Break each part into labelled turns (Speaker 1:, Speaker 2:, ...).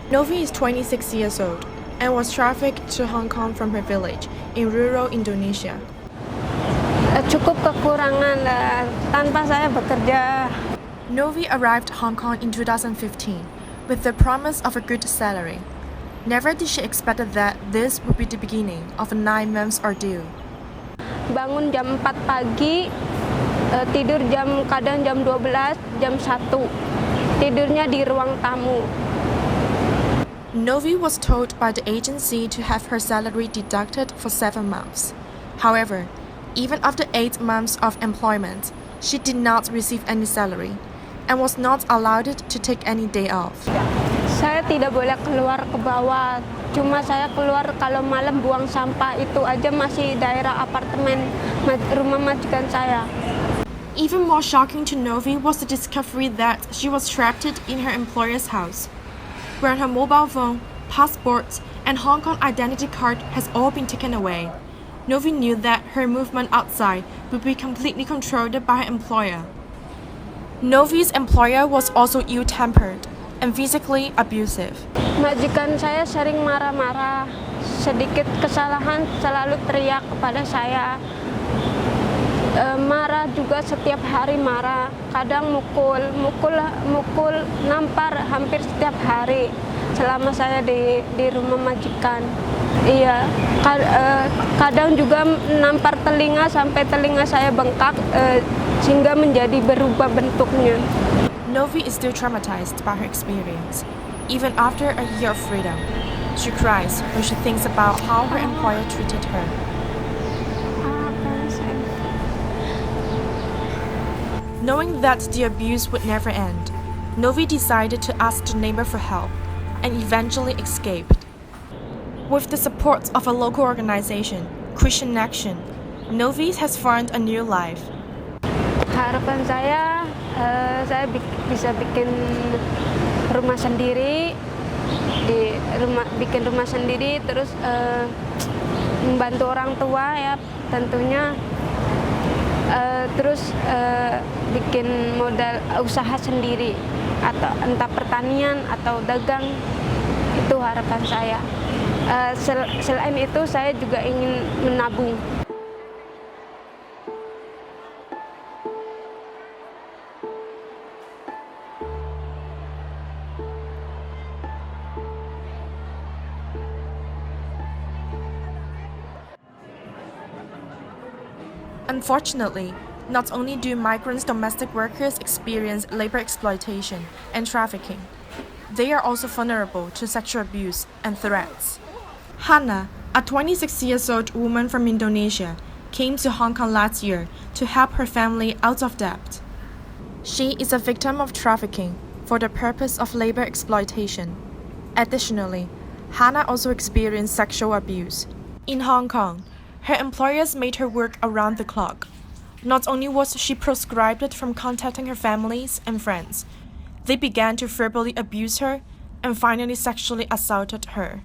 Speaker 1: Novi is 26 years old and was trafficked to Hong Kong from her village in rural Indonesia.
Speaker 2: Cukup kekurangan tanpa saya bekerja.
Speaker 1: Novi arrived Hong Kong in 2015 with the promise of a good salary. Never did she expect that this would be the beginning of a 9 months ordeal.
Speaker 2: Bangun jam 4 pagi, tidur kadang jam 12, jam 1. Tidurnya di ruang tamu.
Speaker 1: Novi was told by the agency to have her salary deducted for 7 months. However, even after 8 months of employment, she did not receive any salary and was not allowed to take any day off.
Speaker 2: Saya tidak boleh keluar ke bawah, cuma saya keluar kalau malam buang sampah, itu aja masih daerah apartemen rumah majikan saya.
Speaker 1: Even more shocking to Novi was the discovery that she was trapped in her employer's house, where her mobile phone, passport, and Hong Kong identity card has all been taken away. Novi knew that her movement outside would be completely controlled by her employer. Novi's employer was also ill-tempered and physically abusive.
Speaker 2: Majikan saya sering marah-marah, sedikit kesalahan selalu teriak kepada saya. Marah juga setiap hari marah, kadang mukul, nampar hampir setiap hari selama saya di rumah majikan. Iya, kadang juga nampar telinga sampai telinga saya bengkak sehingga menjadi berubah bentuknya.
Speaker 1: Novi is still traumatized by her experience. Even after a year of freedom, she cries when she thinks about how her employer treated her. Knowing that the abuse would never end, Novi decided to ask the neighbor for help and eventually escaped. With the support of a local organization, Christian Action, Novi has found a new life.
Speaker 2: Harapan saya bisa bikin rumah sendiri, bikin rumah sendiri, terus membantu orang tua ya tentunya. Terus bikin modal usaha sendiri atau entah pertanian atau dagang, itu harapan saya. Selain itu saya juga ingin menabung.
Speaker 1: Unfortunately, not only do migrant domestic workers experience labor exploitation and trafficking, they are also vulnerable to sexual abuse and threats. Hannah, a 26-year-old woman from Indonesia, came to Hong Kong last year to help her family out of debt. She is a victim of trafficking for the purpose of labor exploitation. Additionally, Hannah also experienced sexual abuse. In Hong Kong, her employers made her work around the clock. Not only was she proscribed from contacting her families and friends, they began to verbally abuse her and finally sexually assaulted her.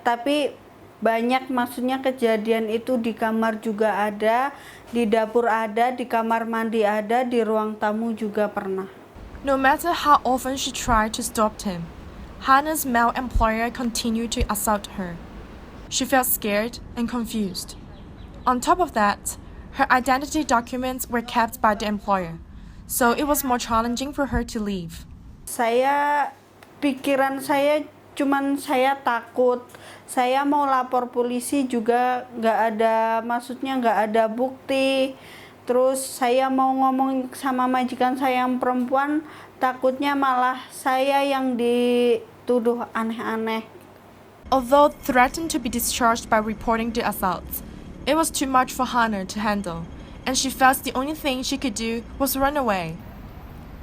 Speaker 3: Tapi banyak, maksudnya kejadian itu di kamar juga ada, di dapur ada, di kamar mandi ada, di ruang tamu juga pernah.
Speaker 1: No matter how often she tried to stop him, Hannah's male employer continued to assault her. She felt scared and confused. On top of that, her identity documents were kept by the employer, so it was more challenging for her to leave.
Speaker 3: Pikiran saya cuman saya takut. Saya mau lapor polisi juga nggak ada bukti. Terus saya mau ngomong sama majikan saya yang perempuan, takutnya malah saya yang dituduh aneh-aneh.
Speaker 1: Although threatened to be discharged by reporting the assaults, it was too much for Hannah to handle, and she felt the only thing she could do was run away.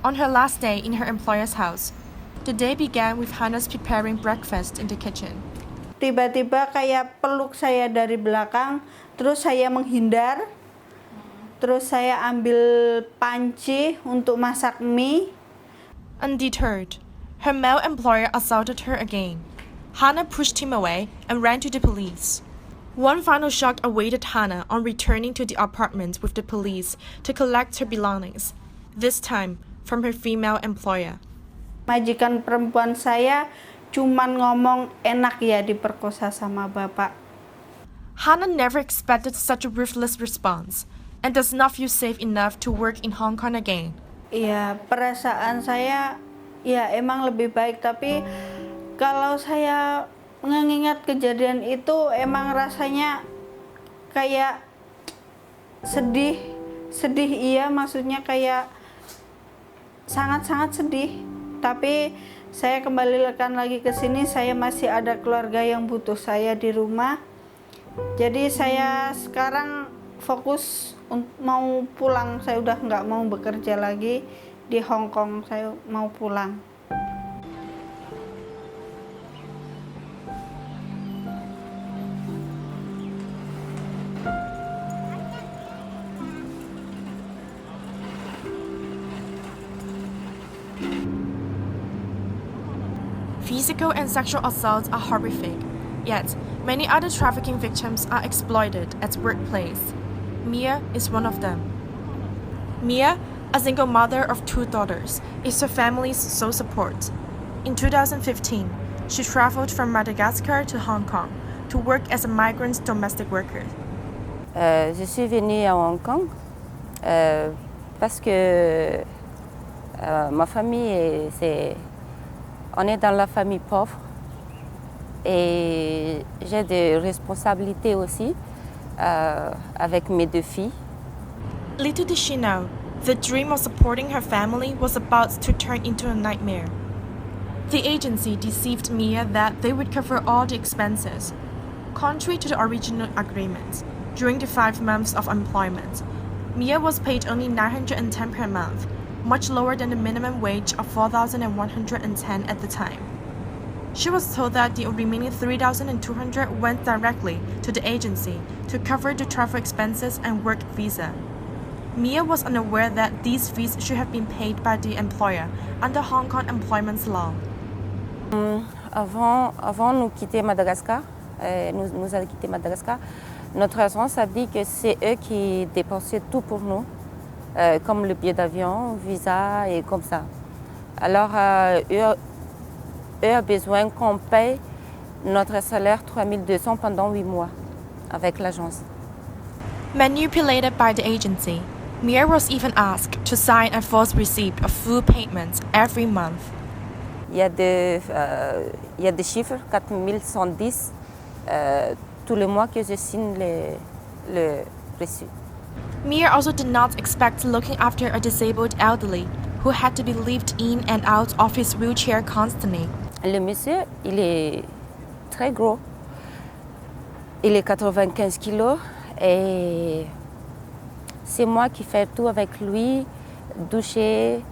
Speaker 1: On her last day in her employer's house, the day began with Hannah's preparing breakfast in the kitchen.
Speaker 3: Tiba-tiba kayak peluk saya dari belakang, terus saya menghindar, terus saya ambil panci untuk masak mie.
Speaker 1: Undeterred, her male employer assaulted her again. Hannah pushed him away and ran to the police. One final shock awaited Hannah on returning to the apartment with the police to collect her belongings, this time from her female employer.
Speaker 3: Majikan perempuan saya cuman ngomong enak ya diperkosa sama bapak.
Speaker 1: Hannah never expected such a ruthless response and does not feel safe enough to work in Hong Kong again.
Speaker 3: Iya, perasaan saya ya emang lebih baik, tapi kalau saya mengingat kejadian itu emang rasanya kayak sedih iya, maksudnya kayak sangat-sangat sedih. Tapi saya kembalikan lagi ke sini, saya masih ada keluarga yang butuh saya di rumah. Jadi saya sekarang fokus mau pulang, saya udah nggak mau bekerja lagi di Hong Kong, saya mau pulang.
Speaker 1: Physical and sexual assaults are horrific, yet many other trafficking victims are exploited at workplace. Mia is one of them. Mia, a single mother of 2 daughters, is her family's sole support. In 2015, she traveled from Madagascar to Hong Kong to work as a migrant domestic worker.
Speaker 4: Je suis venue à Hong Kong parce que ma famille, on est dans la famille pauvre et j'ai des responsabilités aussi avec mes 2 filles.
Speaker 1: Little did she know, the dream of supporting her family was about to turn into a nightmare. The agency deceived Mia that they would cover all the expenses. Contrary to the original agreement, during the 5 months of employment, Mia was paid only $910 per month, much lower than the minimum wage of $4,110 at the time. She was told that the remaining $3,200 went directly to the agency to cover the travel expenses and work visa. Mia was unaware that these fees should have been paid by the employer under Hong Kong employment law.
Speaker 4: Avant nous quitter Madagascar, nous allons quitter Madagascar, notre agence a dit que c'est eux qui dépensaient tout pour nous, comme le billet d'avion, visa et comme ça. Alors, eux ont besoin qu'on paye notre salaire 3 200 pendant 8 mois avec l'agence.
Speaker 1: Manipulated by the agency, Mia was even asked to sign a false receipt of full payment every month.
Speaker 4: Il y a des chiffres, 4110, tous les mois que je signe le reçu.
Speaker 1: Mia also did not expect looking after a disabled elderly who had to be lifted in and out of his wheelchair constantly.
Speaker 4: Le monsieur, il est très gros. Il est 95 kilos et c'est moi qui fais tout avec lui, doucher,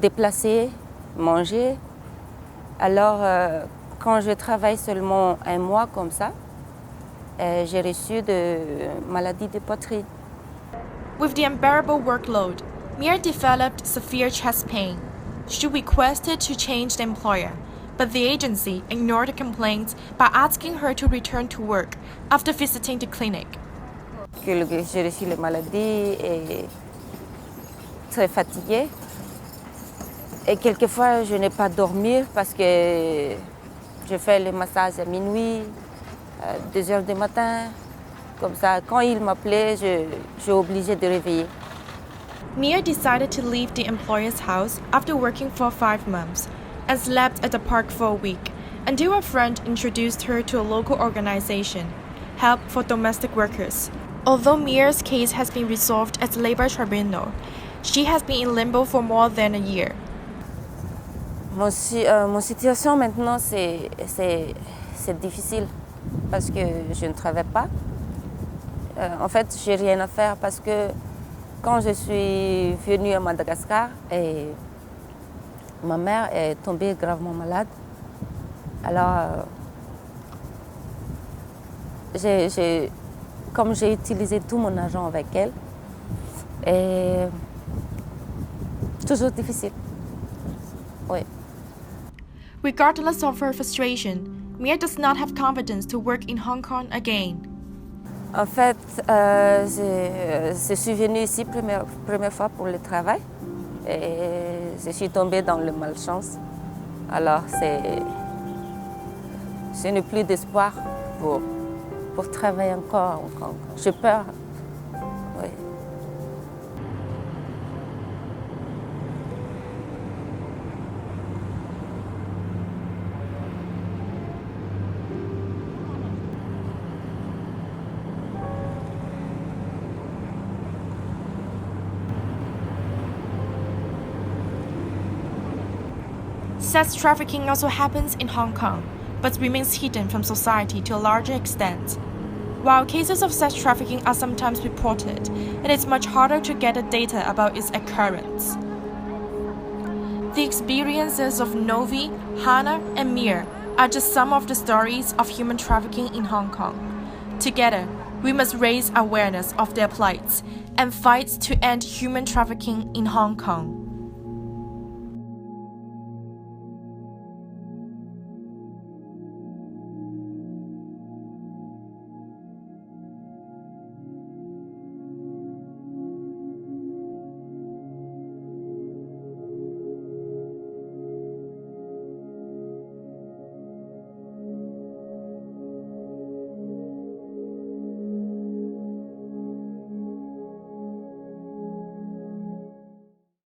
Speaker 4: déplacer, manger. Alors, quand je travaille seulement 1 mois comme ça, j'ai reçu de maladie de poitrine.
Speaker 1: With the unbearable workload, Mia developed severe chest pain. She requested to change the employer, but the agency ignored the complaints by asking her to return to work after visiting the clinic.
Speaker 4: J'ai reçu la maladie et très fatiguée. Et quelquefois, je n'ai pas dormi parce que je fais le massage à minuit, 2 heures du matin. Comme ça, quand il m'appelait, je suis obligée de réveiller.
Speaker 1: Mia decided to leave the employer's house after working for 5 months and slept at the park for a week until a friend introduced her to a local organization, Help for Domestic Workers. Although Mia's case has been resolved at labor tribunal, she has been in limbo for more than a year.
Speaker 4: Mon situation maintenant, c'est difficile parce que je ne travaille pas. En fait, je n'ai rien à faire parce que quand je suis venue à Madagascar, ma mère est tombée gravement malade. Alors, comme j'ai utilisé tout mon argent avec elle, et toujours difficile. Oui.
Speaker 1: Regardless of her frustration, Mia does not have confidence to work in Hong Kong again.
Speaker 4: En fait, je suis venue ici première fois pour le travail et je suis tombée dans le malchance. Alors, je n'ai plus d'espoir pour travailler encore. J'ai peur. Oui.
Speaker 1: Sex trafficking also happens in Hong Kong, but remains hidden from society to a larger extent. While cases of sex trafficking are sometimes reported, it is much harder to get the data about its occurrence. The experiences of Novi, Hannah, and Mir are just some of the stories of human trafficking in Hong Kong. Together, we must raise awareness of their plights and fight to end human trafficking in Hong Kong.